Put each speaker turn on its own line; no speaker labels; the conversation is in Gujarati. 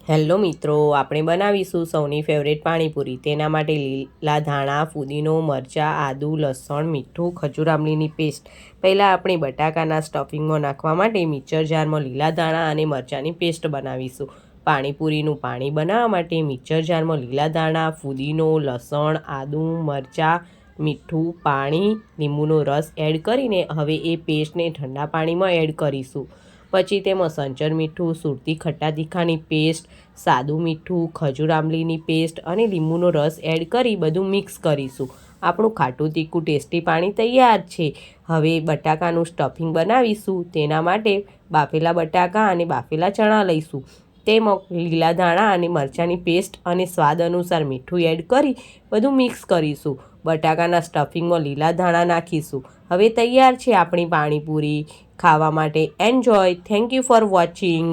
હેલો મિત્રો, આપણે બનાવીશું સૌની ફેવરેટ પાણીપુરી। તેના માટે લીલા ધાણા, ફુદીનો, મરચાં, આદુ, લસણ, મીઠું, ખજૂર આમલીની પેસ્ટ। પહેલાં આપણે બટાકાના સ્ટફિંગમાં નાખવા માટે મિક્સર જારમાં લીલા ધાણા અને મરચાંની પેસ્ટ બનાવીશું। પાણીપુરીનું પાણી બનાવવા માટે મિક્સર જારમાં લીલા ધાણા, ફુદીનો, લસણ, આદુ, મરચાં, મીઠું, પાણી, લીંબુનો રસ એડ કરીને હવે એ પેસ્ટને ઠંડા પાણીમાં એડ કરીશું। પછી તેમાં સંચર મીઠું, સુરતી ખટ્ટા તીખાની પેસ્ટ, સાદું મીઠું, ખજૂર આમલીની પેસ્ટ અને લીંબુનો રસ એડ કરી બધું મિક્સ કરીશું। આપણું ખાટું તીખું ટેસ્ટી પાણી તૈયાર છે। હવે બટાકાનું સ્ટફિંગ બનાવીશું। તેના માટે બાફેલા બટાકા અને બાફેલા ચણા લઈશું। તેમાં લીલા ધાણા અને મરચાંની પેસ્ટ અને સ્વાદ અનુસાર મીઠું એડ કરી બધું મિક્સ કરીશું। બટાકાના સ્ટફિંગમાં લીલા ધાણા નાખીશું। હવે તૈયાર છે આપણી પાણીપુરી ખાવા માટે। Enjoy. Thank you for watching.